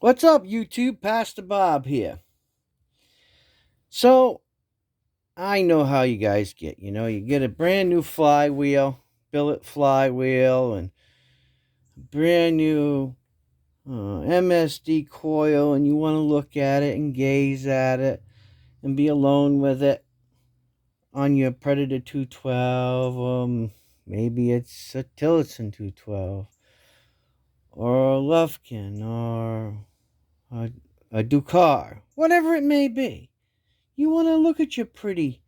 What's up, YouTube? Pastor Bob here. So, I know how you guys get. You get a brand new flywheel, billet flywheel, and brand new MSD coil, and you want to look at it and gaze at it and be alone with it on your Predator 212. Maybe it's a Tillotson 212, or a Lufkin, or a Ducar, whatever it may be. You want to look at your pretty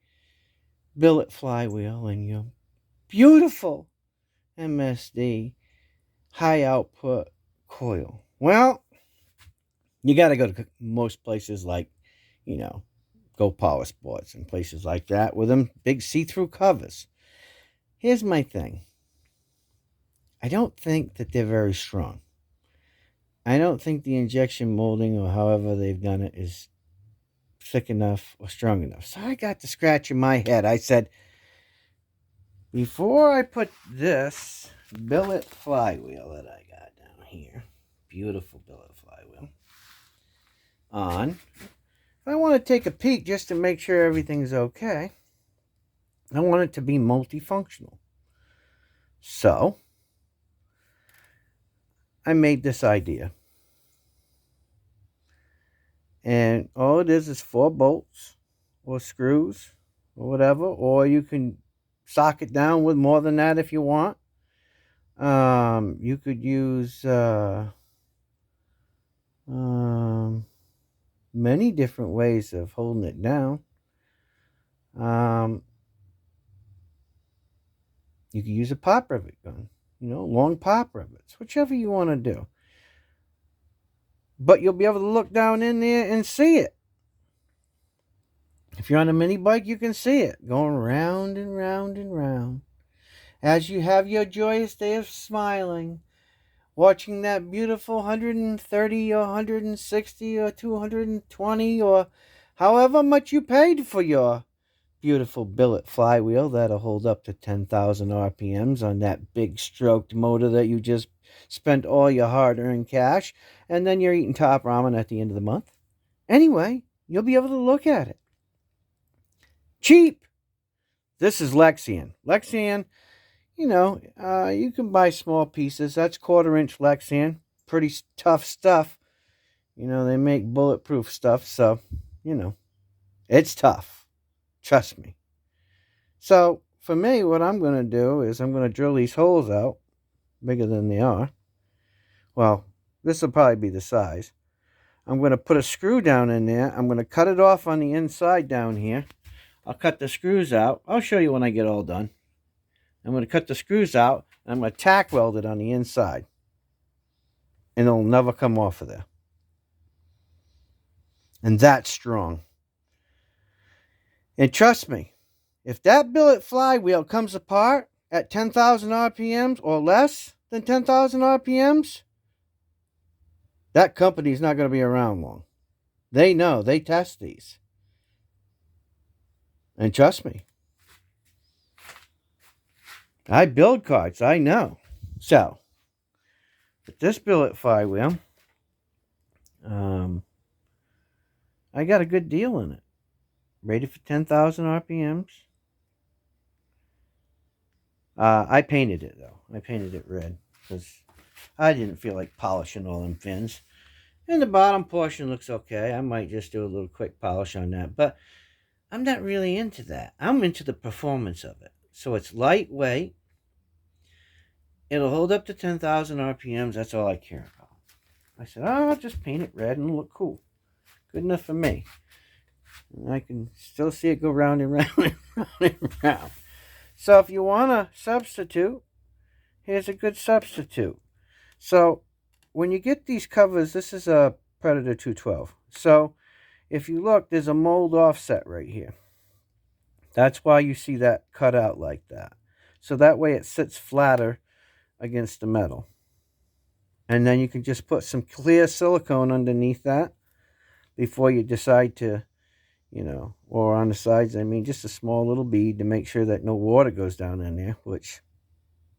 billet flywheel and your beautiful MSD high output coil. Well, you got to go to most places like, Go Power Sports and places like that with them big see-through covers. Here's my thing. I don't think that they're very strong. I don't think the injection molding or however they've done it is thick enough or strong enough. So I got to scratch in my head. I said, before I put this billet flywheel that I got down here, beautiful billet flywheel, on, I want to take a peek just to make sure everything's okay. I want it to be multifunctional. So, I made this idea. And all it is 4 bolts or screws or whatever, or you can sock it down with more than that if you want. You could use many different ways of holding it down. You could use a pop rivet gun, long pop rivets, whichever you want to do. But you'll be able to look down in there and see it. If you're on a mini bike, you can see it going round and round and round. As you have your joyous day of smiling, watching that beautiful 130 or 160 or 220 or however much you paid for your beautiful billet flywheel that'll hold up to 10,000 RPMs on that big stroked motor that you just spent all your hard-earned cash, and then you're eating top ramen at the end of the month. Anyway, you'll be able to look at it. Cheap! This is Lexian. Lexian, you can buy small pieces. That's 1/4-inch Lexian. Pretty tough stuff. They make bulletproof stuff, so, it's tough. Trust me. So, for me, what I'm going to do is I'm going to drill these holes out, bigger than they are. Well, this will probably be the size. I'm going to put a screw down in there. I'm going to cut it off on the inside down here. I'll cut the screws out. I'll show you when I get all done. I'm going to cut the screws out, and I'm going to tack weld it on the inside. And it'll never come off of there. And that's strong. And trust me, if that billet flywheel comes apart at 10,000 RPMs or less than 10,000 RPMs, that company's not going to be around long. They know. They test these. And trust me, I build karts. I know. So, with this billet flywheel, I got a good deal in it. Rated for 10,000 RPMs. I painted it, though. I painted it red because I didn't feel like polishing all them fins. And the bottom portion looks okay. I might just do a little quick polish on that. But I'm not really into that. I'm into the performance of it. So it's lightweight. It'll hold up to 10,000 RPMs. That's all I care about. I said, I'll just paint it red and look cool. Good enough for me. And I can still see it go round and round and round and round. So if you want a substitute, here's a good substitute. So when you get these covers, this is a Predator 212. So if you look, there's a mold offset right here. That's why you see that cut out like that. So that way it sits flatter against the metal. And then you can just put some clear silicone underneath that before you decide to, or on the sides, just a small little bead to make sure that no water goes down in there, which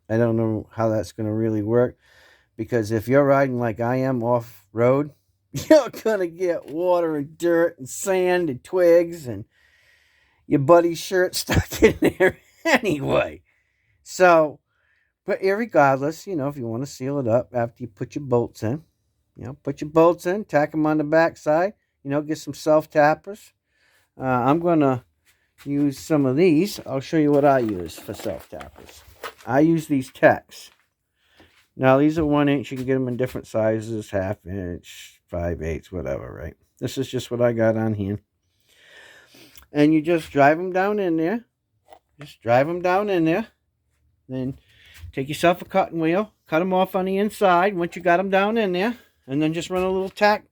I don't know how that's going to really work, because if you're riding like I am off-road, You're going to get water and dirt and sand and twigs and your buddy's shirt stuck in there anyway. So, but irregardless, if you want to seal it up after you put your bolts in, put your bolts in, tack them on the backside, get some self-tappers. I'm going to use some of these. I'll show you what I use for self-tappers. I use these Techs. Now, these are 1 inch. You can get them in different sizes, 1/2 inch, 5/8, whatever, right? This is just what I got on here. And you just drive them down in there. Just drive them down in there. Then take yourself a cutting wheel, cut them off on the inside once you got them down in there, and then just run a little tack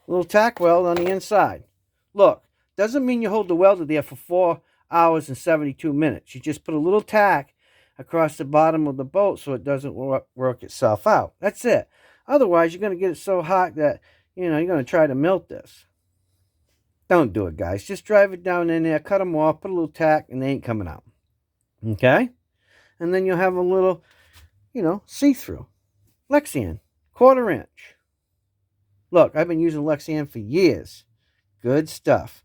weld on the inside. Look, doesn't mean you hold the welder there for 4 hours and 72 minutes. You just put a little tack across the bottom of the bolt so it doesn't work itself out. That's it. Otherwise, you're going to get it so hot that, you're going to try to melt this. Don't do it, guys. Just drive it down in there, cut them off, put a little tack, and they ain't coming out. Okay? And then you'll have a little, see-through. Lexan, 1/4 inch. Look, I've been using Lexan for years. Good stuff.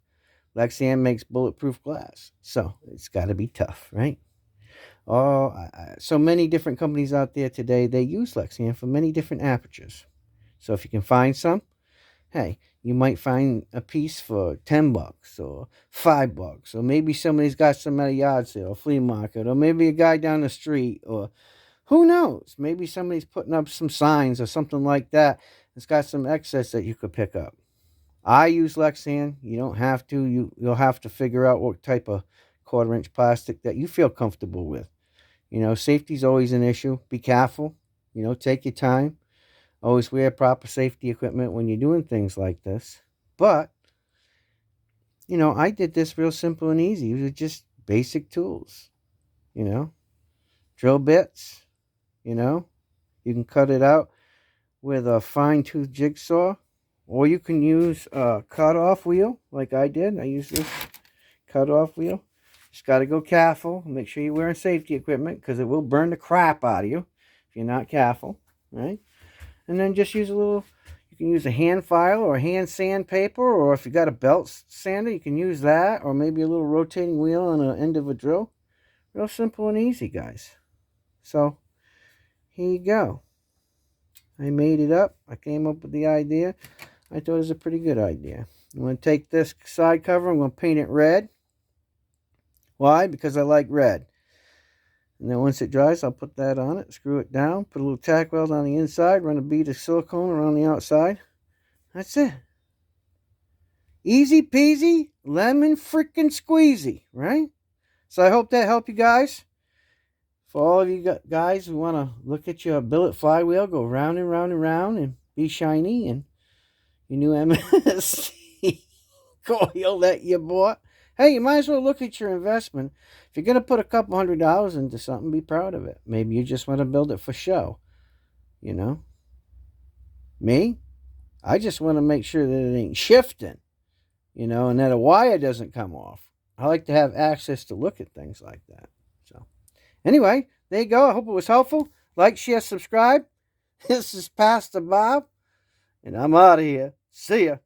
Lexan makes bulletproof glass. So, it's got to be tough, right? Oh, so many different companies out there today, they use Lexan for many different apertures. So, if you can find some, hey, you might find a piece for $10 or $5, or maybe somebody's got some at a yard sale, a flea market, or maybe a guy down the street, or who knows? Maybe somebody's putting up some signs or something like that. It's got some excess that you could pick up. I use Lexan. You don't have to. You'll have to figure out what type of 1/4 inch plastic that you feel comfortable with. Safety's always an issue. Be careful. Take your time. Always wear proper safety equipment when you're doing things like this. But, I did this real simple and easy. It was just basic tools. Drill bits. You can cut it out with a fine-tooth jigsaw. Or you can use a cut-off wheel like I did. I use this cut-off wheel. Just got to go careful. Make sure you're wearing safety equipment because it will burn the crap out of you if you're not careful, right? And then just use you can use a hand file or a hand sandpaper, or if you got a belt sander, you can use that, or maybe a little rotating wheel on the end of a drill. Real simple and easy, guys. So, here you go. I made it up. I came up with the idea. I thought it was a pretty good idea. I'm going to take this side cover. I'm going to paint it red. Why? Because I like red. And then once it dries, I'll put that on it, screw it down, put a little tack weld on the inside, run a bead of silicone around the outside. That's it. Easy peasy, lemon freaking squeezy, right? So I hope that helped you guys. For all of you guys who want to look at your billet flywheel go round and round and round and be shiny, and your new MSC coil that you bought, hey, you might as well look at your investment. If you're going to put a couple $100 into something, be proud of it. Maybe you just want to build it for show. Me, I just want to make sure that it ain't shifting, and that a wire doesn't come off. I like to have access to look at things like that. So, anyway, there you go. I hope it was helpful. Like, share, subscribe. This is Pastor Bob, and I'm out of here. See ya.